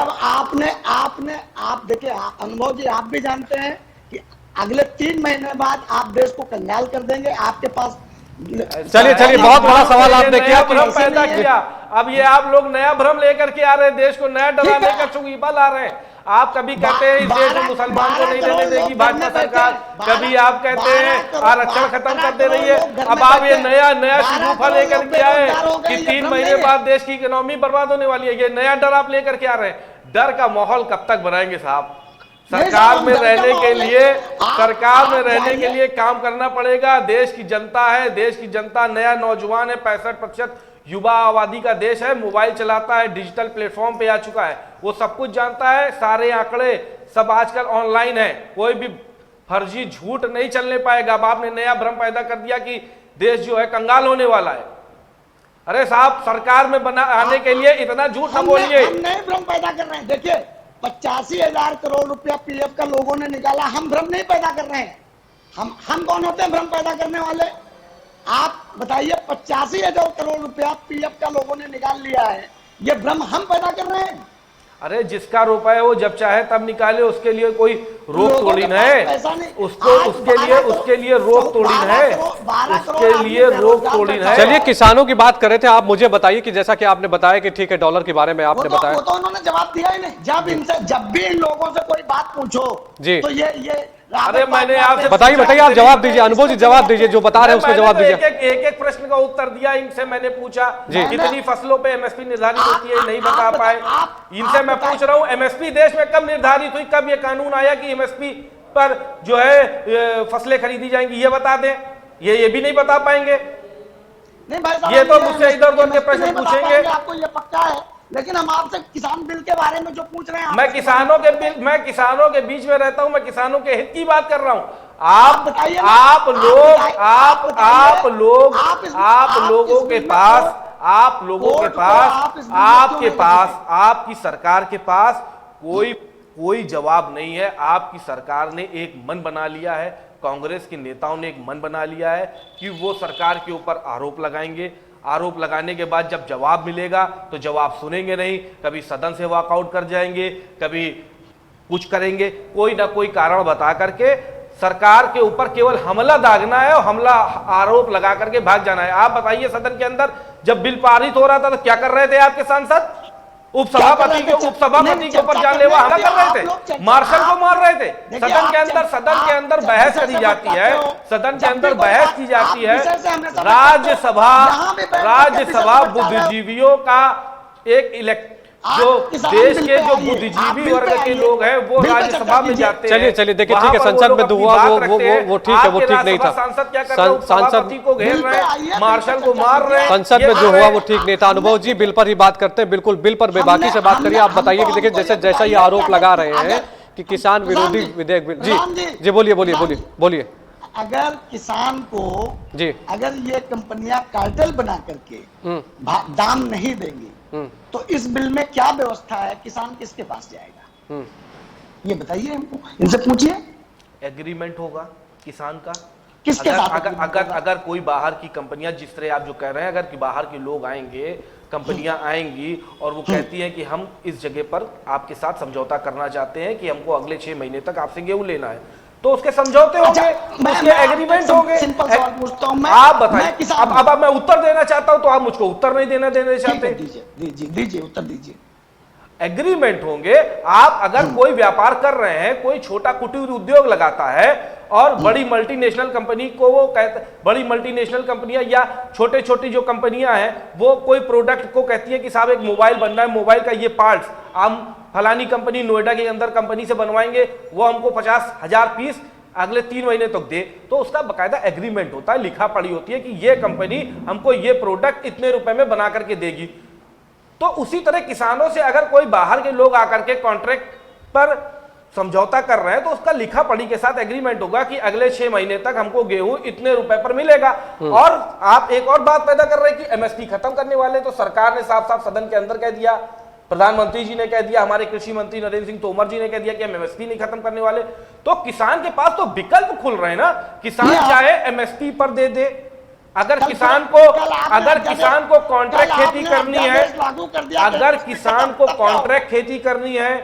आप देखिए अनुभव जी, आप भी जानते हैं कि अगले 3 महीने बाद आप देश को कंगाल कर देंगे। आपके पास चलिए बहुत बड़ा सवाल आपने किया, भ्रम पैदा किया। अब ये आप लोग नया भ्रम लेकर के आ रहे हैं, देश को नया डराने का चुगीबा ला रहे हैं। आप कभी कहते हैं इस देश में मुसलमान को नहीं रहने देगी भाजपा सरकार, कभी आप कहते हैं आरक्षण खत्म कर दे रही है। अब आप ये नया शिगुफा लेकर के आए कि 3 महीने बाद देश की इकोनॉमी बर्बाद होने वाली है। ये नया डर आप लेकर के आ रहे हैं। डर का माहौल कब तक बनाएंगे साहब? सरकार में रहने के लिए काम करना पड़ेगा। देश की जनता है, देश की जनता नया नौजवान है, 65% युवा आबादी का देश है, मोबाइल चलाता है, डिजिटल प्लेटफॉर्म पे आ चुका है, वो सब कुछ जानता है। सारे आंकड़े सब आजकल ऑनलाइन है, कोई भी फर्जी झूठ नहीं चलने पाएगा। अब आपने नया भ्रम पैदा कर दिया कि देश जो है कंगाल होने वाला है। अरे साहब, सरकार में आने के लिए इतना झूठ न बोलिए। हम नए भ्रम पैदा कर रहे हैं। देखिए 85,000 करोड़ रुपया पीएफ का लोगों ने निकाला, हम भ्रम नहीं पैदा कर रहे हैं। हम कौन होते हैं भ्रम पैदा करने वाले? आप बताइए, 85,000 करोड़ रुपया पीएफ का लोगों ने निकाल लिया है, ये भ्रम हम पैदा कर रहे हैं। अरे जिसका रुपया है वो जब चाहे तब निकाले, उसके लिए कोई रोक थोड़ी न है। उसके लिए रोक थोड़ी न है, उसके लिए रोक थोड़ी न है। चलिए किसानों की बात कर रहे थे, आप मुझे बताइए कि जैसा कि आपने बताया कि ठीक है डॉलर के बारे में आपने बताया, वो तो उन्होंने जवाब दिया ही नहीं। जब भी इन लोगों से कोई बात पूछो जी, तो ये अरे मैंने आपसे बताइए आप जवाब दीजिए, अनुभव जी जवाब दीजिए, जो बता रहे हैं उसका जवाब दीजिए। एक प्रश्न का उत्तर दिया। इनसे मैंने पूछा कितनी फसलों पे एमएसपी निर्धारित होती है, नहीं बता पाए। इनसे मैं पूछ रहा हूँ एमएसपी देश में कब निर्धारित हुई, कब ये कानून आया कि एमएसपी पर जो है फसलें खरीदी जाएंगी, ये बता दें। ये भी नहीं बता पाएंगे। नहीं भाई साहब, ये तो मुझसे इधर उधर के प्रश्न पूछेंगे। आपको ये पक्का है, लेकिन हम आपसे किसान बिल के बारे में जो पूछ रहे हैं, मैं किसानों के बीच में रहता हूं, मैं किसानों के हित की बात कर रहा हूं। आप लोगों के पास आपकी सरकार के पास कोई जवाब नहीं है। आपकी सरकार ने एक मन बना लिया है, कांग्रेस के नेताओं ने एक मन बना लिया है कि वो सरकार के ऊपर आरोप लगाएंगे। आरोप लगाने के बाद जब जवाब मिलेगा तो जवाब सुनेंगे नहीं, कभी सदन से वॉकआउट कर जाएंगे, कभी कुछ करेंगे, कोई ना कोई कारण बता करके सरकार के ऊपर केवल हमला दागना है और हमला आरोप लगा करके भाग जाना है। आप बताइए, सदन के अंदर जब बिल पारित हो रहा था तो क्या कर रहे थे आपके सांसद? उपसभापति के ऊपर जानलेवा हमला कर रहे थे, मार्शल को मार रहे थे। सदन के अंदर बहस करी जाती है, सदन के अंदर बहस की जाती है। राज्यसभा बुद्धिजीवियों का एक जो देश के जो बुद्धिजीवी वर्ग के लोग हैं वो राज्यसभा में जाते हैं। चलिए देखिए, ठीक है, संसद में हुआ वो ठीक है, वो ठीक नहीं था। सांसद क्या कर रहे हैं? सभापति को घेर रहे हैं, मार्शल को मार रहे हैं। संसद में जो हुआ वो ठीक नहीं था। अनुभव जी, बिल पर ही बात करते हैं, बिल्कुल बिल पर बेबाकी से बात करिए। आप बताइए कि देखिए, जैसा ये आरोप लगा रहे हैं कि किसान विरोधी विधेयक। जी बोलिए। अगर किसान को जी, अगर ये कंपनियां कार्टेल बना करके दाम नहीं देंगी तो इस बिल में क्या व्यवस्था है? किसान किसके पास जाएगा? ये बताइए हमको, इनसे पूछिए। एग्रीमेंट होगा किसान का किसके साथ? अगर कोई बाहर की कंपनियां, जिस तरह आप जो कह रहे हैं, अगर कि बाहर के लोग आएंगे, कंपनियां आएंगी और वो कहती हैं कि हम इस जगह पर आपके साथ समझौता करना चाहते हैं कि हमको अगले 6 महीने तक आपसे गेहूं लेना है, तो उसके समझौते होंगे, उसके एग्रीमेंट होंगे। सिंपल सवाल पूछता हूं मैं, आप बताइए। अब मैं उत्तर देना चाहता हूं तो आप मुझको उत्तर नहीं देना चाहते। दीजिए उत्तर दीजिए। एग्रीमेंट होंगे। आप अगर कोई व्यापार कर रहे हैं, कोई छोटा कुटीर उद्योग लगाता है और बड़ी मल्टीनेशनल कंपनी को वो कहते, बड़ी मल्टीनेशनल कंपनियां या छोटे छोटी जो कंपनियां हैं वो कोई प्रोडक्ट को कहती है कि साहब एक मोबाइल बनना है, मोबाइल का ये पार्ट्स हम फलानी कंपनी नोएडा के अंदर कंपनी से बनवाएंगे, वो हमको 50,000 पीस अगले 3 महीने तक दे, तो उसका बकायदा एग्रीमेंट होता है, लिखा पड़ी होती है कि ये कंपनी हमको ये प्रोडक्ट इतने रुपए में बना करके देगी। तो उसी तरह किसानों से अगर कोई बाहर के लोग आकर के कॉन्ट्रैक्ट पर समझौता कर रहे हैं तो उसका लिखा पढ़ी के साथ एग्रीमेंट होगा कि अगले 6 महीने तक हमको गेहूं इतने रुपए पर मिलेगा। और आप एक और बात पैदा कर रहे हैं कि एमएसपी खत्म करने वाले, तो सरकार ने साफ साफ सदन के अंदर कह दिया, प्रधानमंत्री जी ने कह दिया, हमारे कृषि मंत्री नरेंद्र सिंह तोमर जी ने कह दिया कि हम एमएसपी नहीं खत्म करने वाले। तो किसान के पास तो विकल्प खुल रहे हैं ना, किसान चाहे एमएसपी पर दे दे, अगर किसान को कॉन्ट्रैक्ट खेती करनी है, अगर किसान को कॉन्ट्रैक्ट खेती करनी है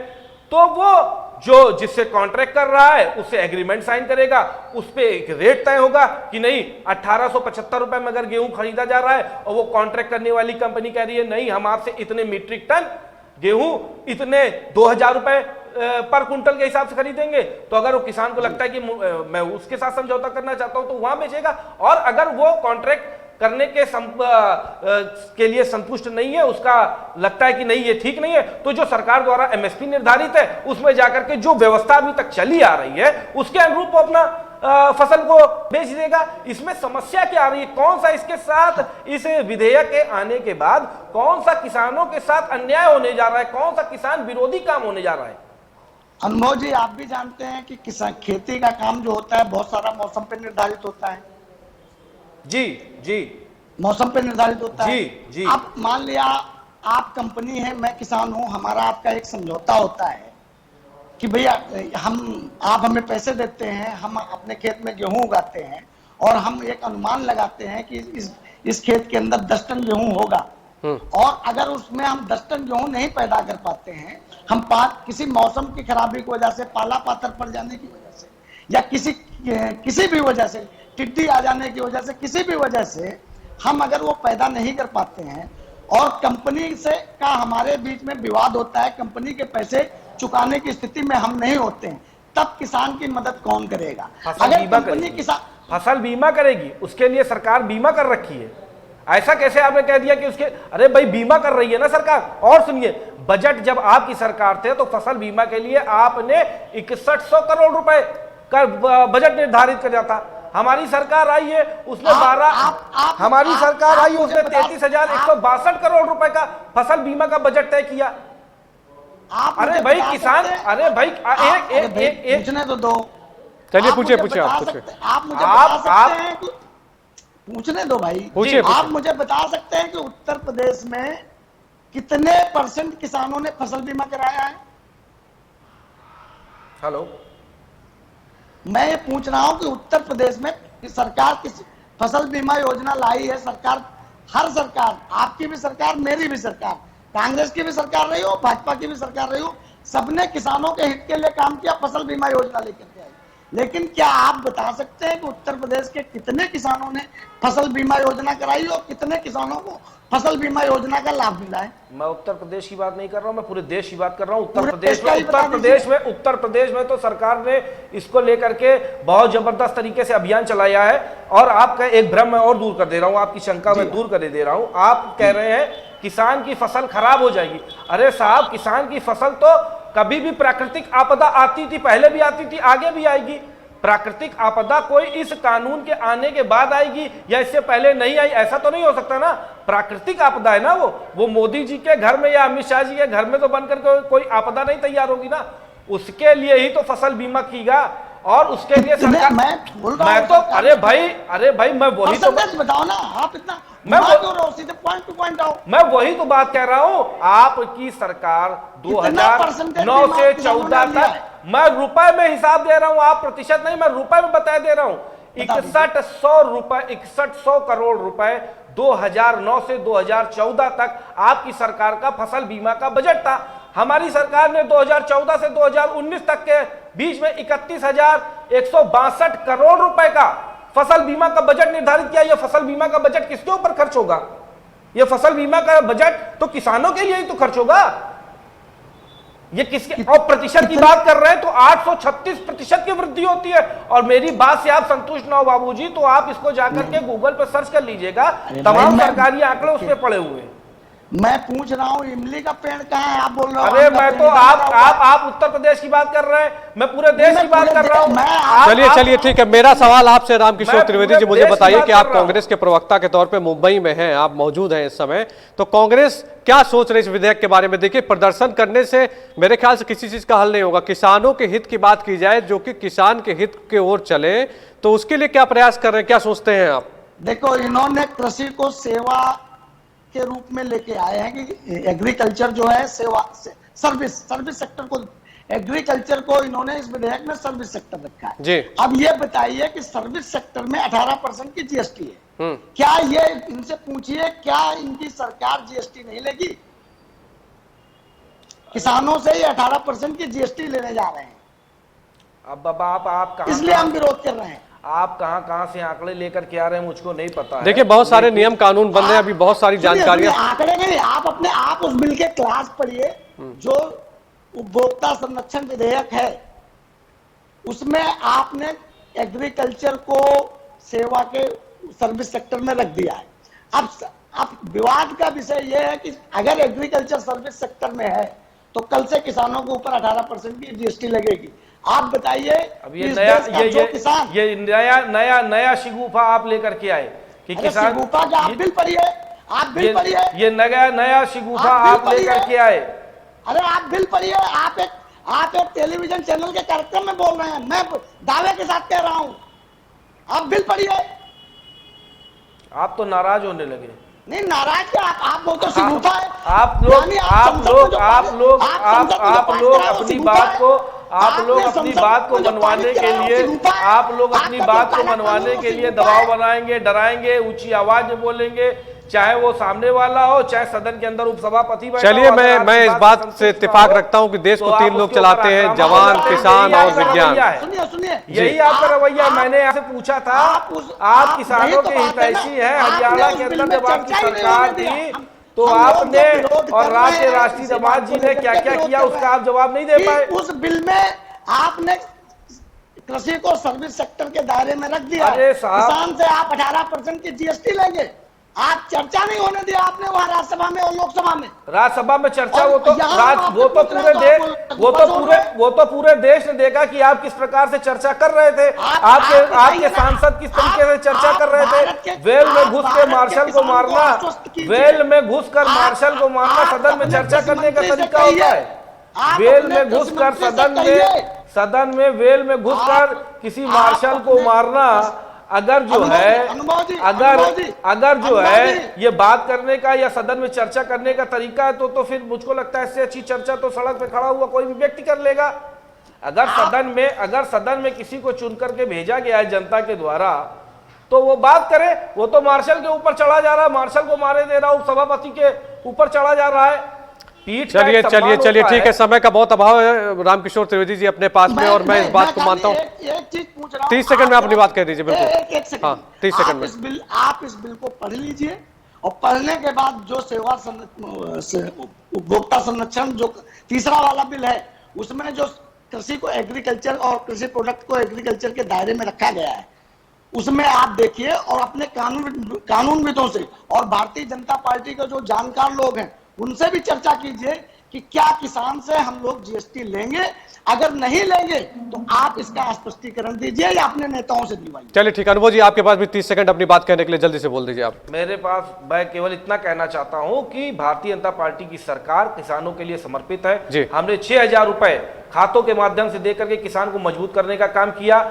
तो वो जो जिससे कॉन्ट्रैक्ट कर रहा है उससे एग्रीमेंट साइन करेगा, उस पे एक रेट तय होगा कि नहीं 1875 रुपए में अगर गेहूं खरीदा जा रहा है और वो कॉन्ट्रैक्ट करने वाली कंपनी कह रही है नहीं हम आपसे इतने मीट्रिक टन गेहूं इतने 2000 रुपए पर कुंटल के हिसाब से खरीदेंगे, तो अगर वो किसान को लगता है कि मैं उसके साथ समझौता करना चाहता हूं तो वहां बेचेगा। और अगर वो कॉन्ट्रैक्ट करने के लिए संतुष्ट नहीं है, उसका लगता है कि नहीं ये ठीक नहीं है, तो जो सरकार द्वारा एमएसपी निर्धारित है उसमें जाकर के जो व्यवस्था अभी तक चली आ रही है उसके अनुरूप वो अपना फसल को बेच देगा। इसमें समस्या क्या आ रही है? कौन सा इसके साथ, इस विधेयक के आने के बाद कौन सा किसानों के साथ अन्याय होने जा रहा है, कौन सा किसान विरोधी काम होने जा रहा है? अनुभव जी, आप भी जानते हैं कि किसान खेती का काम जो होता है बहुत सारा मौसम पे निर्धारित होता है। जी मौसम पे निर्धारित होता है। जी आप मान लिया आप कंपनी है, मैं किसान हूं, हमारा आपका एक समझौता होता है कि भैया आप हमें पैसे देते हैं, हम अपने खेत में गेहूं उगाते हैं और हम एक अनुमान लगाते हैं कि इस खेत के अंदर 10 टन गेहूं होगा, और अगर उसमें हम 10 टन गेहूं नहीं पैदा कर पाते हैं, हम किसी मौसम की खराबी की वजह से, पाला पाथर पड़ जाने की वजह से या किसी भी वजह से, टिड्डी आ जाने की वजह से, किसी भी वजह से हम अगर वो पैदा नहीं कर पाते हैं और कंपनी से का हमारे बीच में विवाद होता है, कंपनी के पैसे चुकाने की स्थिति में हम नहीं होते हैं, तब किसान की मदद कौन करेगा? अगर कंपनी फसल बीमा करेगी, उसके लिए सरकार बीमा कर रखी है। ऐसा कैसे आपने कह दिया कि उसके, अरे भाई बीमा कर रही है ना सरकार। और सुनिए, बजट जब आपकी सरकार थे तो फसल बीमा के लिए आपने 6100 करोड़ रुपए का बजट निर्धारित कर दिया था। हमारी सरकार आई है उसने 33,162 करोड़ रुपए का फसल बीमा का बजट तय किया। अरे भाई किसान, अरे भाई एक पूछने तो दो, चलिए पूछिए आप मुझे बता सकते हैं कि, पूछने दो भाई, आप मुझे बता सकते हैं कि उत्तर प्रदेश में कितने % किसानों ने फसल बीमा कराया है? हेलो, मैं ये पूछ रहा हूं कि उत्तर प्रदेश में सरकार किस फसल बीमा योजना लाई है? सरकार, हर सरकार, आपकी भी सरकार, मेरी भी सरकार, कांग्रेस की भी सरकार रही हो, भाजपा की भी सरकार रही हो, सबने किसानों के हित के लिए काम किया, फसल बीमा योजना लेकर के आई। लेकिन क्या आप बता सकते हैं कि उत्तर प्रदेश के कितने किसानों ने फसल बीमा योजना कराई और कितने किसानों को फसल बीमा योजना का लाभ मिला है? मैं उत्तर प्रदेश की बात नहीं कर रहा हूं, मैं पूरे देश की बात कर रहा हूं। उत्तर पूरे प्रदेश देश का में ही बता उत्तर प्रदेश में तो सरकार ने इसको लेकर के बहुत जबरदस्त तरीके से अभियान चलाया है। और आपका एक भ्रम मैं और दूर कर दे रहा हूं, आपकी शंका मैं दूर कर दे रहा हूं। आप कह रहे हैं किसान की फसल खराब हो जाएगी। अरे साहब, किसान की फसल तो कभी भी प्राकृतिक आपदा आती थी, पहले भी आती थी, आगे भी आएगी। प्राकृतिक आपदा कोई इस कानून के आने के बाद आएगी या इससे पहले नहीं आई, ऐसा तो नहीं हो सकता ना। प्राकृतिक आपदा है ना वो मोदी जी के घर में या अमित शाह जी के घर में तो बनकर कोई आपदा नहीं तैयार होगी ना। उसके लिए ही तो फसल बीमा कीगा और उसके लिए सरकार मैं तो अरे भाई मैं वही तो बताओ ना, आप इतना सीधे पॉइंट टू पॉइंट आओ। मैं वही तो बात कह रहा हूं। आपकी सरकार 2009 से 14 तक, मैं रुपए में हिसाब दे रहा हूं, आप प्रतिशत नहीं, मैं रुपए में बता दे रहा हूं। 6100 करोड़ रुपए 2009 से 2014 तक आपकी सरकार का फसल बीमा का बजट था। हमारी सरकार ने 2014 से 2019 तक के बीच में 31,162 करोड़ रुपए का फसल बीमा का बजट निर्धारित किया। यह फसल बीमा का बजट किसके ऊपर खर्च होगा? यह फसल बीमा का बजट तो किसानों के लिए ही तो खर्च होगा। ये किसके और प्रतिशत की बात कर रहे हैं तो 836% की वृद्धि होती है। और मेरी बात से आप संतुष्ट ना हो बाबूजी, तो आप इसको जाकर के गूगल पर सर्च कर लीजिएगा, तमाम सरकारी आंकड़े उसमें पड़े हुए हैं। मैं पूछ रहा हूँ इमली का पेड़ कहाँ है, आप बोल रहे हो? अरे मैं तो आप उत्तर प्रदेश की बात कर रहे हैं, मैं पूरे देश की बात कर रहा हूँ। चलिए ठीक है। मेरा सवाल आपसे रामकिशोर त्रिवेदी जी, मुझे बताइए कि आप कांग्रेस के प्रवक्ता के तौर पे मुंबई में हैं, आप मौजूद हैं इस समय, तो कांग्रेस क्या सोच रही है इस विधेयक के बारे में? देखिए, प्रदर्शन करने से मेरे ख्याल से किसी चीज का हल नहीं होगा। किसानों के हित की बात की जाए, जो कि किसान के हित की ओर चले, तो उसके लिए क्या प्रयास कर रहे हैं, क्या सोचते हैं आप? देखो, इन्होंने कृषि को सेवा के रूप में लेके आए हैं कि एग्रीकल्चर जो है सेवा सर्विस सेक्टर को, एग्रीकल्चर को इन्होंने इस विधेयक में सर्विस सेक्टर रखा है जी। अब ये बताइए कि सर्विस सेक्टर में 18% की जीएसटी है, क्या ये इनसे पूछिए, क्या इनकी सरकार जीएसटी नहीं लेगी? किसानों से ही 18% की जीएसटी लेने जा रहे हैं। अब बाबा आप कहां, इसलिए हम विरोध कर रहे हैं। आप कहां से आंकड़े लेकर के आ रहे हैं मुझको नहीं पता है। देखिए, बहुत सारे नियम कानून बन रहे हैं, अभी बहुत सारी जानकारियां। आंकड़े नहीं, आप उस बिल के क्लास पढ़िए जो उपभोक्ता संरक्षण विधेयक है, उसमें आपने एग्रीकल्चर को सेवा के सर्विस सेक्टर में रख दिया है। अब विवाद का विषय यह है कि अगर एग्रीकल्चर सर्विस सेक्टर में है तो कल से किसानों के ऊपर 18% की जीएसटी लगेगी। आप बताइए, अब ये नया शिगुफा आप लेकर के आए कि किसान शिगुफा का आप बिल पढ़िए, ये नया शिगुफा आप लेकर के आए। अरे आप बिल पढ़िए, आप एक टेलीविजन चैनल के कार्यक्रम में बोल रहे हैं, मैं दावे के साथ कह रहा हूं, आप बिल पढ़िए। आप तो नाराज होने लगे। नहीं, नाराज क्या, आप वो तो शिगुफा है। आप लोग अपनी बात को मनवाने के लिए दबाव बनाएंगे, डराएंगे, ऊंची आवाज में बोलेंगे, चाहे वो सामने वाला हो, चाहे सदन के अंदर उपसभापति बैठा हो। चलिए, मैं इस बात से इत्तेफाक रखता हूं कि देश को 3 लोग चलाते हैं, जवान, किसान और विज्ञान। सुनिए, यही आपका रवैया। मैंने आपसे पूछा था, आप किसानों के हितैषी हैं। हरियाणा के अंदर जब आपकी सरकार थी तो आपने और राष्ट्रीय समाज जी ने क्या क्या किया, उसका आप जवाब नहीं दे पाए। उस बिल में आपने कृषि को सर्विस सेक्टर के दायरे में रख दिया। किसान से आप 18% की जीएसटी लेंगे, आप चर्चा नहीं होने दिया आपने वहां राज्यसभा में और लोकसभा में। राज्यसभा में चर्चा वो तो पूरे देश ने देखा कि आप किस प्रकार से चर्चा कर रहे थे। आपके सांसद किस तरीके से चर्चा कर रहे थे। वेल में घुस के मार्शल को मारना, सदन में चर्चा करने का तरीका होता है। वेल में घुसकर वेल में घुसकर किसी मार्शल को मारना, अगर जो है ये बात करने का या सदन में चर्चा करने का तरीका है तो फिर मुझको लगता है इससे अच्छी चर्चा तो सड़क पे खड़ा हुआ कोई भी व्यक्ति कर लेगा। अगर सदन में किसी को चुन करके भेजा गया है जनता के द्वारा, तो वो बात करे। वो तो मार्शल के ऊपर चढ़ा जा रहा है, मार्शल को मारे दे रहा है, उपसभापति के ऊपर चढ़ा जा रहा है। पीठ का चलिए एक सम्मान चलिए चलिए होता ठीक है, समय का बहुत अभाव है रामकिशोर त्रिवेदी जी अपने पास में, और मैं इस बात को खाली मानता हूँ। एक चीज पूछ रहा हूं, 30 सेकंड में अपनी बात कह दीजिए, बिल्कुल। एक सेकंड। हाँ, 30 सेकंड में। आप इस बिल को पढ़ लीजिए, और पढ़ने के बाद जो उपभोक्ता संरक्षण जो तीसरा वाला बिल है, उसमें जो कृषि को एग्रीकल्चर और कृषि प्रोडक्ट को एग्रीकल्चर के दायरे में रखा गया है, उसमें आप देखिए, और अपने कानूनविदों से और भारतीय जनता पार्टी के जो जानकार लोग हैं उनसे भी चर्चा कीजिए कि क्या किसान से हम लोग जीएसटी लेंगे, अगर नहीं लेंगे तो आप इसका स्पष्टीकरण दीजिए या अपने नेताओं से दिलवाइए। चलिए ठीक है, अनुभव जी आपके पास भी 30 सेकंड अपनी बात कहने के लिए, जल्दी से बोल दीजिए आप। मेरे पास, मैं केवल इतना कहना चाहता हूं कि भारतीय जनता पार्टी की सरकार किसानों के लिए समर्पित है। जी। हमने 6,000 रुपए खातों के माध्यम से देकर के किसान को मजबूत करने का काम किया,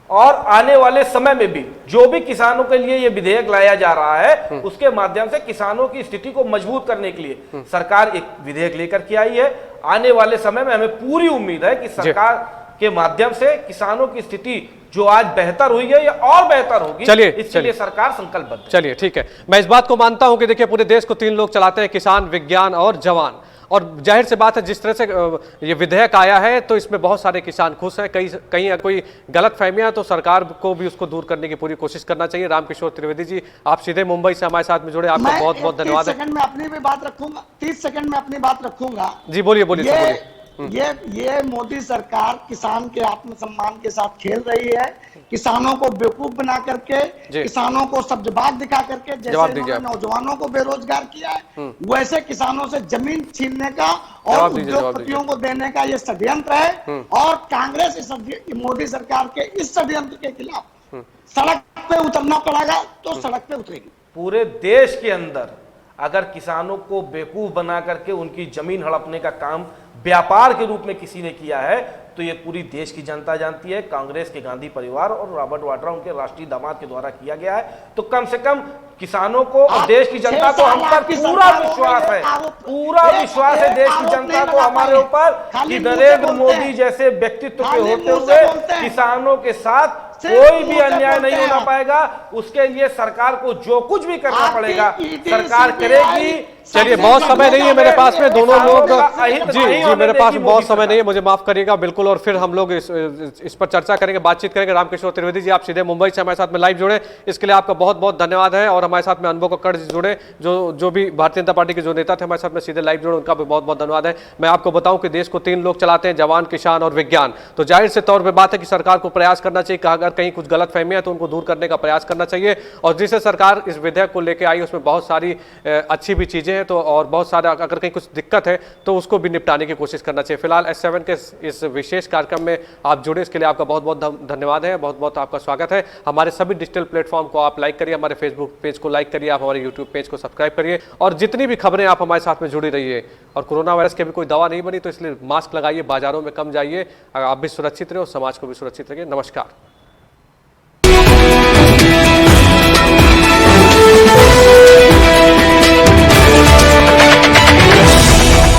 और आने वाले समय में भी जो भी किसानों के लिए ये विधेयक लाया जा रहा है उसके माध्यम से किसानों की स्थिति को मजबूत करने के लिए सरकार एक विधेयक लेकर के आई है। आने वाले समय में हमें पूरी उम्मीद है कि सरकार के माध्यम से किसानों की स्थिति जो आज बेहतर हुई है या और बेहतर होगी, चलिए, इसके लिए सरकार संकल्पबद्ध है। चलिए ठीक है, मैं इस बात को मानता हूं कि देखिए पूरे देश को 3 लोग चलाते हैं, किसान, विज्ञान और जवान। और जाहिर सी बात है जिस तरह से ये विधेयक आया है तो इसमें बहुत सारे किसान खुश हैं। कहीं कोई गलत फहमियां तो सरकार को भी उसको दूर करने की पूरी कोशिश करना चाहिए। रामकिशोर त्रिवेदी जी, आप सीधे मुंबई से हमारे साथ में जुड़े, आपका बहुत बहुत धन्यवाद है। 30 सेकंड में अपनी भी बात रखूंगा, 30 सेकंड में अपनी बात रखूंगा। जी बोलिए बोलिए सर, बोलिए। ये मोदी सरकार किसान के आत्मसम्मान के साथ खेल रही है, किसानों को बेवकूफ बना करके, किसानों को सब्जबाग दिखा करके, जैसे इन्होंने नौजवानों को बेरोजगार किया है, वैसे किसानों से जमीन छीनने का और उद्योगपतियों को देने का ये षड्यंत्र है। और कांग्रेस मोदी सरकार के इस षड्यंत्र के खिलाफ सड़क पे उतरना पड़ेगा तो सड़क पे उतरेगी। पूरे देश के अंदर अगर किसानों को बेवकूफ बना करके उनकी जमीन हड़पने का काम व्यापार के रूप में किसी ने किया है तो ये पूरी देश की जनता जानती है। कांग्रेस के गांधी परिवार और रॉबर्ट वाड्रा उनके राष्ट्रीय दामाद के द्वारा किया गया है। तो कम से कम किसानों को और देश की जनता को हम पर पूरा विश्वास है, पूरा विश्वास है देश की जनता को हमारे ऊपर कि नरेंद्र मोदी जैसे व्यक्तित्व के होते हुए किसानों के साथ कोई भी अन्याय नहीं होना पाएगा। उसके लिए सरकार को जो कुछ भी करना पड़ेगा सरकार करेगी। चलिए बहुत समय नहीं है मेरे पास में, दोनों लोग जी मेरे पास बहुत समय नहीं है, मुझे माफ करिएगा बिल्कुल। और फिर हम लोग इस पर चर्चा करेंगे, बातचीत करेंगे। रामकिशोर त्रिवेदी जी, आप सीधे मुंबई से हमारे साथ में लाइव जुड़े, इसके लिए आपका बहुत बहुत धन्यवाद है। और हमारे साथ में अनुभव कक्कड़ जी जुड़े, जो भी भारतीय जनता पार्टी के जो नेता थे हमारे साथ में सीधे लाइव जुड़े, उनका भी बहुत बहुत धन्यवाद है। मैं आपको बताऊं कि देश को 3 लोग चलाते हैं, जवान, किसान और विज्ञान। तो जाहिर से तौर पर बात है कि सरकार को प्रयास करना चाहिए कि अगर कहीं कुछ गलत फहमियां तो उनको दूर करने का प्रयास करना चाहिए। और जिसे सरकार इस विधेयक को लेकर आई उसमें बहुत सारी अच्छी भी चीजें हैं, तो और बहुत सारा अगर कहीं कुछ दिक्कत है तो उसको भी निपटाने की कोशिश करना चाहिए। फिलहाल S7 के इस विशेष कार्यक्रम में आप जुड़े, इसके लिए आपका बहुत बहुत धन्यवाद है, बहुत बहुत आपका स्वागत है। हमारे सभी डिजिटल प्लेटफॉर्म को आप लाइक करिए, हमारे फेसबुक पेज को लाइक करिए, आप हमारे यूट्यूब पेज को सब्सक्राइब करिए, और जितनी भी खबरें आप हमारे साथ में जुड़ी रहिए। और कोरोना वायरस की भी कोई दवा नहीं बनी, तो इसलिए मास्क लगाइए, बाजारों में कम जाइए, आप भी सुरक्षित रहे और समाज को भी सुरक्षित रखिए। नमस्कार।